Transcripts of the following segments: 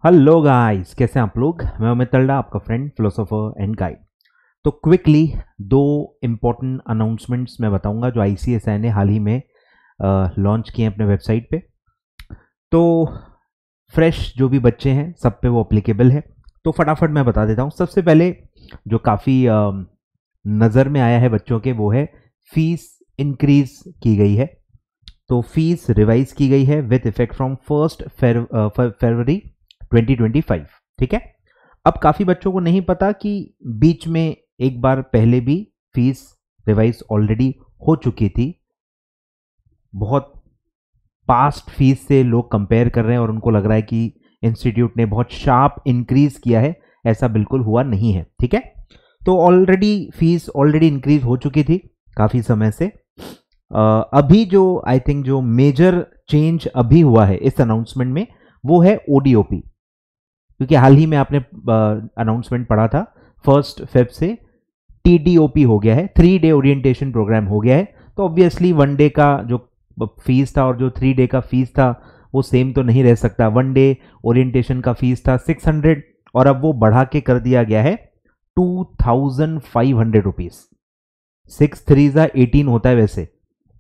Hello guys, कैसे हैं आप लोग। मैं अमित तल्डा, आपका फ्रेंड, फिलोसोफर एंड गाइड। तो क्विकली दो इम्पोर्टेंट अनाउंसमेंट्स मैं बताऊंगा जो आईसीएसआई ने हाल ही में लॉन्च किए हैं अपने वेबसाइट पे। तो फ्रेश जो भी बच्चे हैं सब पे वो अप्लीकेबल है, तो फटाफट मैं बता देता हूँ। सबसे पहले जो काफ़ी नज़र में आया है बच्चों के, वो है फीस इंक्रीज की गई है। तो फीस रिवाइज की गई है विथ इफेक्ट फ्रॉम 1 फरवरी 2025। ठीक है। अब काफी बच्चों को नहीं पता कि बीच में एक बार पहले भी फीस रिवाइज ऑलरेडी हो चुकी थी। बहुत पास्ट फीस से लोग कंपेयर कर रहे हैं और उनको लग रहा है कि इंस्टीट्यूट ने बहुत शार्प इंक्रीज किया है। ऐसा बिल्कुल हुआ नहीं है। ठीक है। तो ऑलरेडी फीस ऑलरेडी इंक्रीज हो चुकी थी काफी समय से। अभी जो आई थिंक जो मेजर चेंज अभी हुआ है इस अनाउंसमेंट में, वो है ओडीओपी। क्योंकि हाल ही में आपने अनाउंसमेंट पढ़ा था 1 फेब से टीडीओपी हो गया है, 3 डे ओरिएंटेशन प्रोग्राम हो गया है। तो ऑब्वियसली 1 डे का जो फीस था और जो 3 डे का फीस था वो सेम तो नहीं रह सकता। 1 डे ओरिएंटेशन का फीस था 600 और अब वो बढ़ा के कर दिया गया है 2500 रुपीज। 6 3 18 होता है, वैसे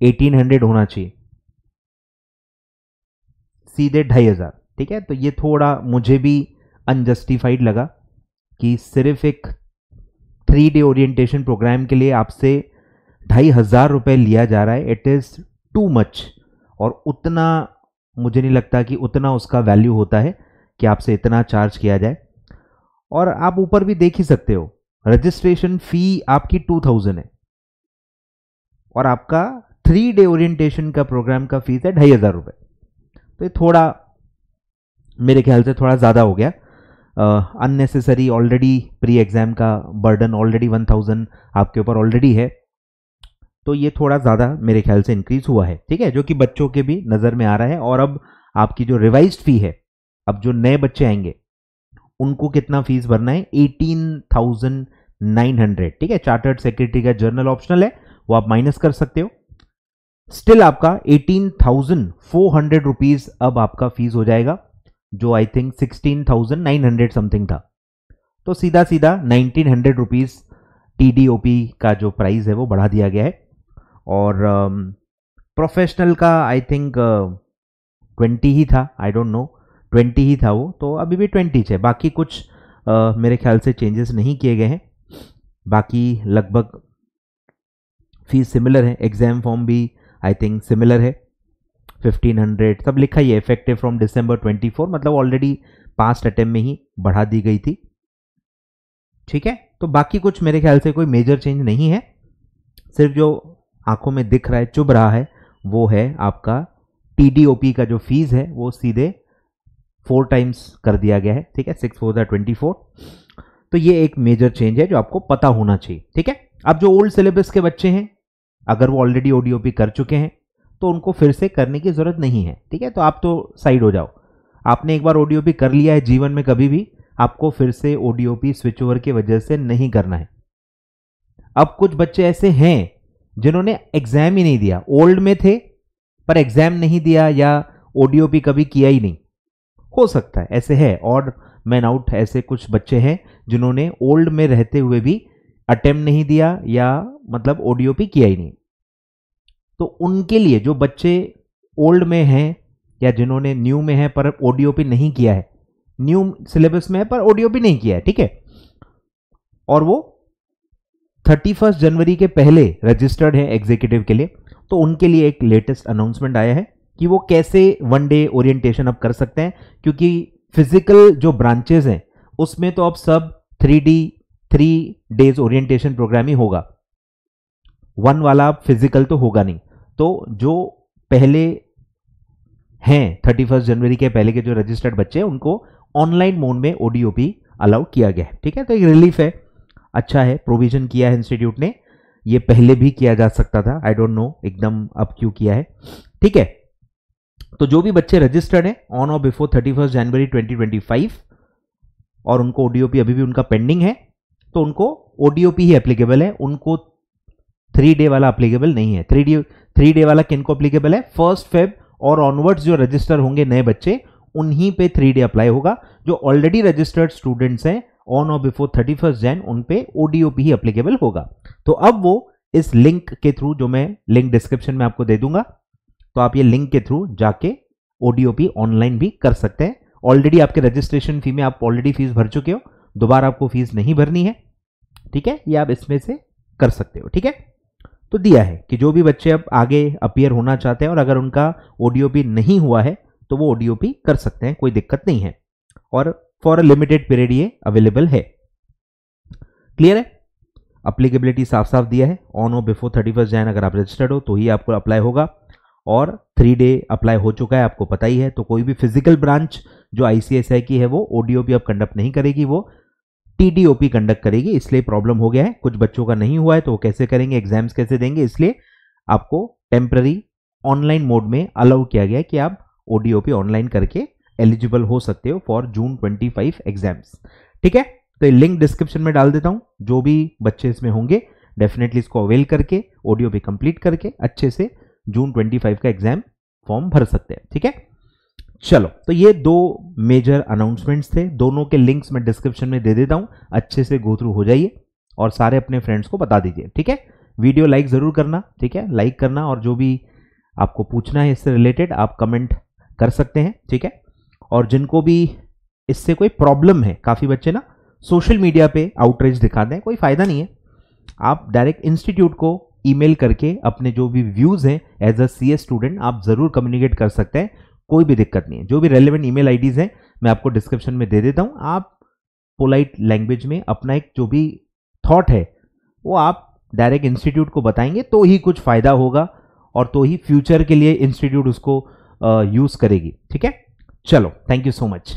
1800 होना चाहिए, सीधे 2500। ठीक है। तो ये थोड़ा मुझे भी अनजस्टिफाइड लगा कि सिर्फ एक 3 डे ओरिएंटेशन प्रोग्राम के लिए आपसे 2500 रुपए लिया जा रहा है। It is too much. और उतना मुझे नहीं लगता कि उतना उसका वैल्यू होता है कि आपसे इतना चार्ज किया जाए। और आप ऊपर भी देख ही सकते हो, रजिस्ट्रेशन फी आपकी 2000 है और आपका 3 डे ओरिएंटेशन का प्रोग्राम का फीस है 2500 रुपए। तो ये थोड़ा मेरे ख्याल से थोड़ा ज़्यादा हो गया, अननेसेसरी। ऑलरेडी प्री एग्जाम का बर्डन ऑलरेडी 1000 आपके ऊपर ऑलरेडी है, तो ये थोड़ा ज़्यादा मेरे ख्याल से इंक्रीज हुआ है। ठीक है। जो कि बच्चों के भी नज़र में आ रहा है। और अब आपकी जो रिवाइज्ड फी है, अब जो नए बच्चे आएंगे उनको कितना फीस भरना है, 18,900। ठीक है। चार्टर्ड सेक्रेटरी का जर्नल ऑप्शनल है, वो आप माइनस कर सकते हो। स्टिल आपका 18,400 रुपीज अब आपका फीस हो जाएगा, जो आई थिंक 16,900 समथिंग था। तो सीधा सीधा 1900 रुपीज टीडीओपी का जो प्राइस है वो बढ़ा दिया गया है। और प्रोफेशनल का आई थिंक 20 ही था, आई डोंट नो, 20 ही था वो, तो अभी भी 20 है। बाकी कुछ मेरे ख्याल से चेंजेस नहीं किए गए हैं। बाकी लगभग फीस सिमिलर है। एग्जाम फॉर्म भी आई थिंक सिमिलर है, 1500 सब लिखा ही है। इफेक्टिव फ्रॉम दिसंबर 24, मतलब ऑलरेडी पास्ट अटेम्प्ट में ही बढ़ा दी गई थी। ठीक है। तो बाकी कुछ मेरे ख्याल से कोई मेजर चेंज नहीं है। सिर्फ जो आंखों में दिख रहा है, चुभ रहा है, वो है आपका टीडीओपी का जो फीस है वो सीधे 4 टाइम्स कर दिया गया है। ठीक है। 6 4 24। तो ये एक मेजर चेंज है जो आपको पता होना चाहिए। ठीक है। अब जो ओल्ड सिलेबस के बच्चे हैं, अगर वो ऑलरेडी ओडीओपी कर चुके हैं तो उनको फिर से करने की जरूरत नहीं है। ठीक है। तो आप तो साइड हो जाओ। आपने एक बार ओडीओपी कर लिया है जीवन में, कभी भी आपको फिर से ओडीओपी स्विच ओवर की वजह से नहीं करना है। अब कुछ बच्चे ऐसे हैं जिन्होंने एग्जाम ही नहीं दिया, ओल्ड में थे पर एग्जाम नहीं दिया या ओडीओपी कभी किया ही नहीं, हो सकता है ऐसे है। और मैन आउट ऐसे कुछ बच्चे हैं जिन्होंने ओल्ड में रहते हुए भी अटेम्प्ट नहीं दिया या मतलब ओडीओपी किया ही नहीं। तो उनके लिए, जो बच्चे ओल्ड में हैं या जिन्होंने न्यू में है पर ओडीओपी नहीं किया है, न्यू सिलेबस में है पर ओडीओपी नहीं किया है, ठीक है, और वो 31 जनवरी के पहले रजिस्टर्ड है एग्जीक्यूटिव के लिए, तो उनके लिए एक लेटेस्ट अनाउंसमेंट आया है कि वो कैसे 1 डे ओरिएंटेशन अब कर सकते हैं। क्योंकि फिजिकल जो ब्रांचेस हैं उसमें तो अब सब 3 डेज ओरिएंटेशन प्रोग्राम ही होगा, 1 वाला फिजिकल तो होगा नहीं। तो जो पहले हैं 31 जनवरी के पहले के जो रजिस्टर्ड बच्चे हैं उनको ऑनलाइन मोड में ओडीओपी अलाउ किया गया है। ठीक है। तो एक रिलीफ है, अच्छा है, प्रोविजन किया है इंस्टीट्यूट ने। ये पहले भी किया जा सकता था, आई डोंट नो एकदम अब क्यों किया है। ठीक है। तो जो भी बच्चे रजिस्टर्ड हैं ऑन और बिफोर 31 जनवरी 2025 और उनको ओडीओपी अभी भी उनका पेंडिंग है, तो उनको ओडीओपी ही एप्लीकेबल है, उनको 3 डे वाला एप्लीकेबल नहीं है। 3 डे वाला किनको एप्लीकेबल है, 1 फेब और ऑनवर्ड्स जो रजिस्टर होंगे नए बच्चे उन्हीं पे 3 डे अप्लाई होगा। जो ऑलरेडी रजिस्टर्ड स्टूडेंट्स हैं ऑन और बिफोर 31 जैन, उन पे ओडीओपी ही अप्लीकेबल होगा। तो अब वो इस लिंक के थ्रू, जो मैं लिंक डिस्क्रिप्शन में आपको दे दूंगा, तो आप ये लिंक के थ्रू जाके ओडीओपी ऑनलाइन भी कर सकते हैं। ऑलरेडी आपके रजिस्ट्रेशन फी में आप ऑलरेडी फीस भर चुके हो, दोबारा आपको फीस नहीं भरनी है, ठीक है। ये आप इसमें से कर सकते हो, ठीक है। तो दिया है कि जो भी बच्चे अब आगे अपीयर होना चाहते हैं और अगर उनका ओडीओपी नहीं हुआ है तो वो ओडीओपी कर सकते हैं, कोई दिक्कत नहीं है, और फॉर अ लिमिटेड पीरियड ये अवेलेबल है। क्लियर है? अप्लीकेबिलिटी साफ साफ दिया है, ऑन और बिफोर 31 जैन अगर आप रजिस्टर्ड हो तो ही आपको अप्लाई होगा, और 3 डे अप्लाई हो चुका है, आपको पता ही है। तो कोई भी फिजिकल ब्रांच जो आईसीएसआई की है वो ओडीओपी अब कंडक्ट नहीं करेगी, वो टीडीओपी कंडक्ट करेगी। इसलिए प्रॉब्लम हो गया है, कुछ बच्चों का नहीं हुआ है तो वो कैसे करेंगे, एग्जाम्स कैसे देंगे, इसलिए आपको टेम्पररी ऑनलाइन मोड में अलाउ किया गया है कि आप ओडीओपी ऑनलाइन करके एलिजिबल हो सकते हो फॉर जून 25 एग्जाम्स, ठीक है। तो ये लिंक डिस्क्रिप्शन में डाल देता हूं, जो भी बच्चे इसमें होंगे डेफिनेटली इसको अवेल करके ओडीओपी कंप्लीट करके अच्छे से जून 25 का एग्जाम फॉर्म भर सकते हैं, ठीक है। चलो, तो ये 2 मेजर अनाउंसमेंट्स थे, दोनों के लिंक्स मैं डिस्क्रिप्शन में दे देता हूं, अच्छे से गो थ्रू हो जाइए और सारे अपने फ्रेंड्स को बता दीजिए, ठीक है। वीडियो लाइक जरूर करना, ठीक है, लाइक करना, और जो भी आपको पूछना है इससे रिलेटेड आप कमेंट कर सकते हैं, ठीक है। और जिनको भी इससे कोई प्रॉब्लम है, काफी बच्चे ना सोशल मीडिया पे आउटरीच दिखाते हैं, कोई फायदा नहीं है। आप डायरेक्ट इंस्टीट्यूट को ईमेल करके अपने जो भी व्यूज हैं एज अ सीएस स्टूडेंट आप जरूर कम्युनिकेट कर सकते हैं, कोई भी दिक्कत नहीं है। जो भी रेलेवेंट ईमेल आईडीज हैं मैं आपको डिस्क्रिप्शन में दे देता हूं, आप पोलाइट लैंग्वेज में अपना एक जो भी थॉट है वो आप डायरेक्ट इंस्टीट्यूट को बताएंगे तो ही कुछ फायदा होगा और तो ही फ्यूचर के लिए इंस्टीट्यूट उसको यूज करेगी, ठीक है। चलो, थैंक यू सो मच।